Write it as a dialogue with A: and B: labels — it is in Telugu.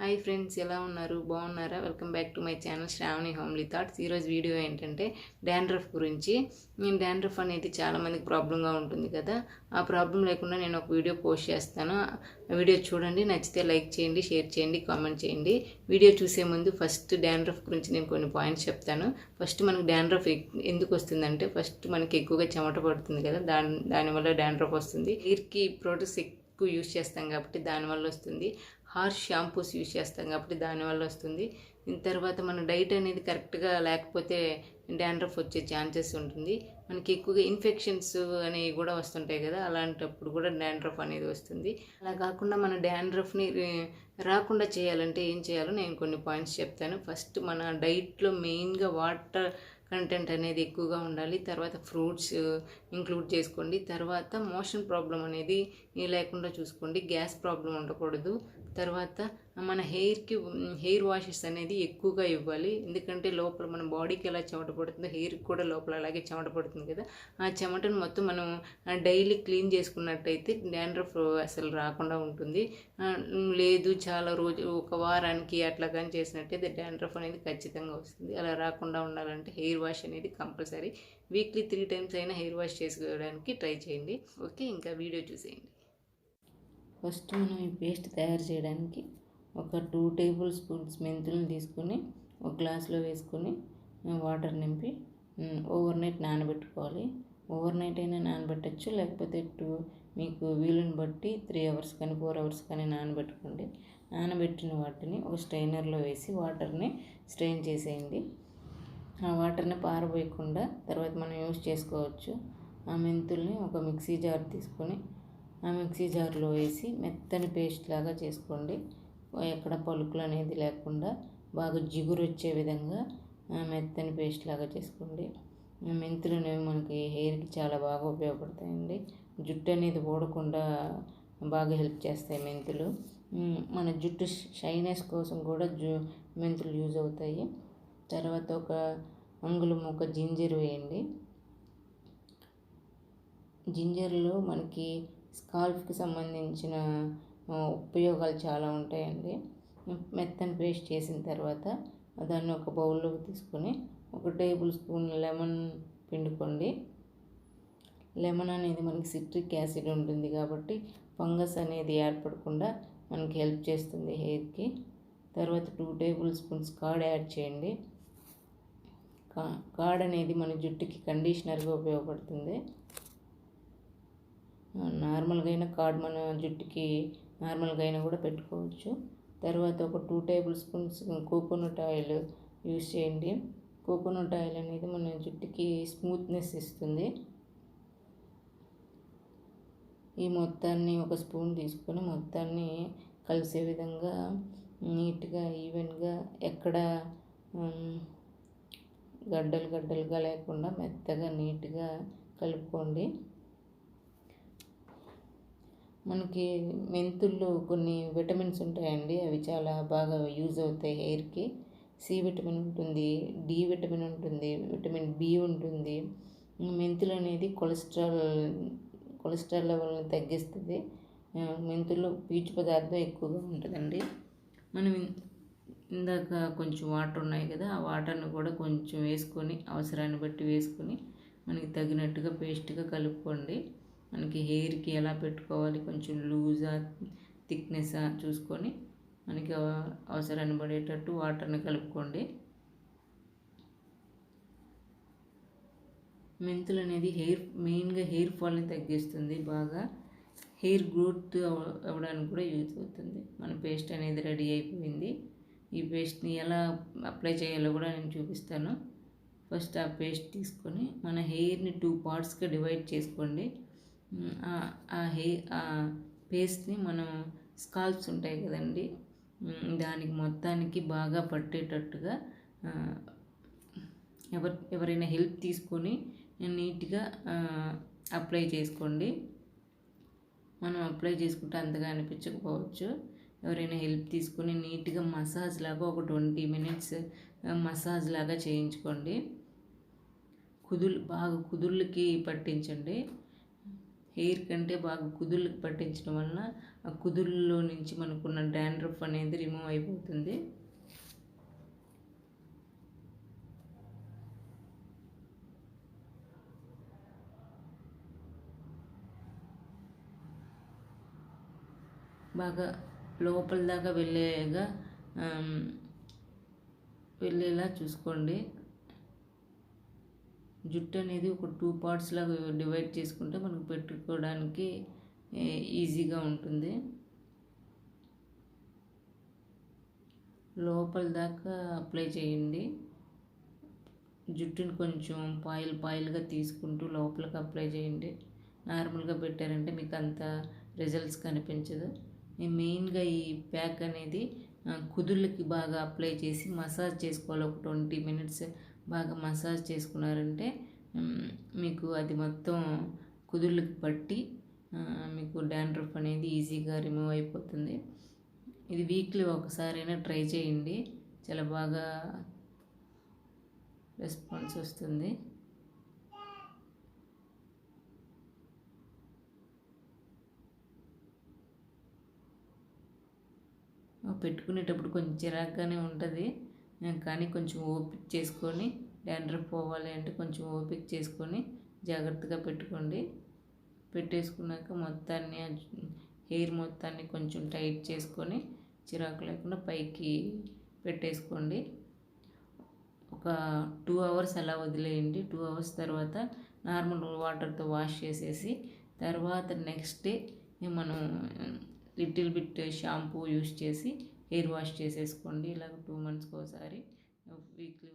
A: హాయ్ ఫ్రెండ్స్, ఎలా ఉన్నారు? బాగున్నారా? Welcome back to my channel Shravani homely thoughts. ఈరోజు వీడియో ఏంటంటే డాండ్రఫ్ గురించి. డాండ్రఫ్ అనేది చాలామందికి ప్రాబ్లంగా ఉంటుంది కదా. ఆ ప్రాబ్లం లేకుండా నేను ఒక వీడియో పోస్ట్ చేస్తాను. వీడియో చూడండి, నచ్చితే లైక్ చేయండి, షేర్ చేయండి, కామెంట్ చేయండి. వీడియో చూసే ముందు ఫస్ట్ డాండ్రఫ్ గురించి నేను కొన్ని పాయింట్స్ చెప్తాను. ఫస్ట్ మనకు డాండ్రఫ్ ఎందుకు వస్తుందంటే, ఫస్ట్ మనకి ఎక్కువగా చెమట పడుతుంది కదా, దానివల్ల డాండ్రఫ్ వస్తుంది. హెయిర్కి ప్రొడక్ట్స్ ఎక్కువ యూజ్ చేస్తాం కాబట్టి దానివల్ల వస్తుంది. హార్ష్ షాంపూస్ యూజ్ చేస్తాం కాబట్టి దానివల్ల వస్తుంది. తర్వాత మన డైట్ అనేది కరెక్ట్గా లేకపోతే డాండ్రఫ్ వచ్చే ఛాన్సెస్ ఉంటుంది. మనకి ఎక్కువగా ఇన్ఫెక్షన్స్ అనేవి కూడా వస్తుంటాయి కదా, అలాంటప్పుడు కూడా డాండ్రఫ్ అనేది వస్తుంది. అలా కాకుండా మన డాండ్రఫ్ని రాకుండా చేయాలంటే ఏం చేయాలో నేను కొన్ని పాయింట్స్ చెప్తాను. ఫస్ట్ మన డైట్లో మెయిన్గా వాటర్ కంటెంట్ అనేది ఎక్కువగా ఉండాలి. తర్వాత ఫ్రూట్స్ ఇంక్లూడ్ చేసుకోండి. తర్వాత మోషన్ ప్రాబ్లం అనేది లేకుండా చూసుకోండి. గ్యాస్ ప్రాబ్లం ఉండకూడదు. తర్వాత మన హెయిర్ వాషెస్ అనేది ఎక్కువగా ఇవ్వాలి. ఎందుకంటే లోపల మన బాడీకి ఎలా చెమట పడుతుందో హెయిర్కి కూడా లోపల అలాగే చెమట పడుతుంది కదా. ఆ చెమటను మొత్తం మనం డైలీ క్లీన్ చేసుకున్నట్టయితే డాండ్రఫ్ అసలు రాకుండా ఉంటుంది. లేదు చాలా రోజు ఒక వారానికి అట్లా కానీ చేసినట్టయితే డాండ్రఫ్ అనేది ఖచ్చితంగా వస్తుంది. అలా రాకుండా ఉండాలంటే హెయిర్ వాష్ అనేది కంపల్సరీ. వీక్లీ 3 times అయినా హెయిర్ వాష్ చేసుకోవడానికి ట్రై చేయండి. ఓకే, ఇంకా వీడియో చూసేయండి. ఫస్ట్ మనం ఈ పేస్ట్ తయారు చేయడానికి ఒక 2 tablespoons మెంతులను తీసుకొని ఒక గ్లాస్లో వేసుకొని వాటర్ నింపి ఓవర్ నైట్ నానబెట్టుకోవాలి. ఓవర్ నైట్ అయినా నానబెట్టచ్చు, లేకపోతే మీకు వీలుని బట్టి 3 hours కానీ 4 hours కానీ నానబెట్టుకోండి. నానబెట్టిన వాటిని ఒక స్ట్రైనర్లో వేసి వాటర్ని స్ట్రెయిన్ చేసేయండి. ఆ వాటర్ని పారబోయకుండా తర్వాత మనం యూజ్ చేసుకోవచ్చు. ఆ మెంతుల్ని ఒక మిక్సీ జార్ తీసుకొని ఆ మిక్సీ జార్లో వేసి మెత్తని పేస్ట్ లాగా చేసుకోండి. ఎక్కడ పలుకులు అనేది లేకుండా బాగా జిగురు వచ్చే విధంగా మెత్తని పేస్ట్ లాగా చేసుకోండి. మెంతులు అనేవి మనకి హెయిర్కి చాలా బాగా ఉపయోగపడతాయండి. జుట్టు అనేది ఊడకుండా బాగా హెల్ప్ చేస్తాయి మెంతులు. మన జుట్టు షైనెస్ కోసం కూడా మెంతులు యూజ్ అవుతాయి. తర్వాత ఒక అంగుళం ఒక జింజర్ వేయండి. జింజర్లో మనకి స్కాల్ప్కి సంబంధించిన ఉపయోగాలు చాలా ఉంటాయండి. మెత్తని పేస్ట్ చేసిన తర్వాత దాన్ని ఒక బౌల్లోకి తీసుకొని 1 tablespoon లెమన్ పిండుకోండి. లెమన్ అనేది మనకి సిట్రిక్ యాసిడ్ ఉంటుంది కాబట్టి ఫంగస్ అనేది ఏర్పడకుండా మనకి హెల్ప్ చేస్తుంది హెయిర్కి. తర్వాత 2 tablespoons కర్డ్ యాడ్ చేయండి. కర్డ్ అనేది మన జుట్టుకి కండిషనర్గా ఉపయోగపడుతుంది. నార్మల్గా అయినా కర్డ్ మన జుట్టుకి నార్మల్గా అయినా కూడా పెట్టుకోవచ్చు. తర్వాత ఒక 2 tablespoons కోకోనట్ ఆయిల్ యూస్ చేయండి. కోకోనట్ ఆయిల్ అనేది మన జుట్టుకి స్మూత్నెస్ ఇస్తుంది. ఈ మొత్తాన్ని ఒక స్పూన్ తీసుకొని మొత్తాన్ని కలిసే విధంగా నీట్గా ఈవెన్గా ఎక్కడ గడ్డలుగా లేకుండా మెత్తగా నీట్గా కలుపుకోండి. మనకి మెంతుల్లో కొన్ని విటమిన్స్ ఉంటాయండి, అవి చాలా బాగా యూజ్ అవుతాయి హెయిర్కి. సి విటమిన్ ఉంటుంది, డి విటమిన్ ఉంటుంది, విటమిన్ బి ఉంటుంది. మెంతులు అనేది కొలెస్ట్రాల్ లెవెల్ని తగ్గిస్తుంది. మెంతుల్లో పీచు పదార్థం ఎక్కువగా ఉంటుందండి. మనం ఇందాక కొంచెం వాటర్ ఉన్నాయి కదా, ఆ వాటర్ని కూడా కొంచెం వేసుకొని అవసరాన్ని బట్టి వేసుకొని మనకి తగినట్టుగా పేస్ట్గా కలుపుకోండి. మనకి హెయిర్కి ఎలా పెట్టుకోవాలి, కొంచెం లూజా థిక్నెస్సా చూసుకొని మనకి అవసరాన్ని పడేటట్టు వాటర్ని కలుపుకోండి. మెంతులు అనేది మెయిన్గా హెయిర్ ఫాల్ని తగ్గిస్తుంది. బాగా హెయిర్ గ్రోత్ అవ్వడానికి కూడా యూజ్ అవుతుంది. మన పేస్ట్ అనేది రెడీ అయిపోయింది. ఈ పేస్ట్ని ఎలా అప్లై చేయాలో కూడా నేను చూపిస్తాను. ఫస్ట్ ఆ పేస్ట్ తీసుకొని మన హెయిర్ని 2 partsగా డివైడ్ చేసుకోండి. ఆ పేస్ట్ని మనం స్కాల్ప్స్ ఉంటాయి కదండి, దానికి మొత్తానికి బాగా పట్టేటట్టుగా ఎవరైనా హెల్ప్ తీసుకొని నీట్గా అప్లై చేసుకోండి. మనం అప్లై చేసుకుంటే అంతగా అనిపించకపోవచ్చు. ఎవరైనా హెల్ప్ తీసుకొని నీట్గా మసాజ్ లాగా ఒక 20 minutes మసాజ్ లాగా చేయించుకోండి. బాగా కుదుళ్ళకి పట్టించండి. హెయిర్ కంటే బాగా కుదుళ్ళకి పట్టించడం వలన ఆ కుదుళ్ళలో నుంచి మనకున్న డాండ్రఫ్ అనేది రిమూవ్ అయిపోతుంది. బాగా లోపల దాకా వెళ్ళేలా చూసుకోండి. జుట్టు అనేది ఒక 2 పార్ట్స్ లాగా డివైడ్ చేసుకుంటే మనకు పెట్టుకోవడానికి ఈజీగా ఉంటుంది. లోపల దాకా అప్లై చేయండి. జుట్టుని కొంచెం పాయిల్గా తీసుకుంటూ లోపలికి అప్లై చేయండి. నార్మల్గా పెట్టారంటే మీకు అంత రిజల్ట్స్ కనిపించదు. మెయిన్గా ఈ ప్యాక్ అనేది కుదుళ్ళకి బాగా అప్లై చేసి మసాజ్ చేసుకోవాలి. ఒక 20 మినిట్స్ బాగా మసాజ్ చేసుకున్నారంటే మీకు అది మొత్తం కుదుళ్ళకి పట్టి మీకు డాండ్రఫ్ అనేది ఈజీగా రిమూవ్ అయిపోతుంది. ఇది వీక్లీ ఒకసారైనా ట్రై చేయండి. చాలా బాగా రెస్పాన్స్ వస్తుంది. పెట్టుకునేటప్పుడు కొంచెం చిరాగ్గానే ఉంటుంది, కానీ కొంచెం ఓపిక చేసుకొని డాండ్రఫ్ పోవాలి అంటే కొంచెం ఓపిక చేసుకొని జాగ్రత్తగా పెట్టుకోండి. పెట్టేసుకున్నాక మొత్తాన్ని హెయిర్ మొత్తాన్ని కొంచెం టైట్ చేసుకొని చిరాకు లేకుండా పైకి పెట్టేసుకోండి. ఒక 2 అవర్స్ అలా వదిలేయండి. 2 అవర్స్ తర్వాత నార్మల్ వాటర్తో వాష్ చేసేసి తర్వాత నెక్స్ట్ డే మనం లిటిల్ బిట్ షాంపూ యూస్ చేసి హెయిర్ వాష్ చేసేసుకోండి. ఇలాగ 2 మంత్స్కి ఒకసారి వీక్లీ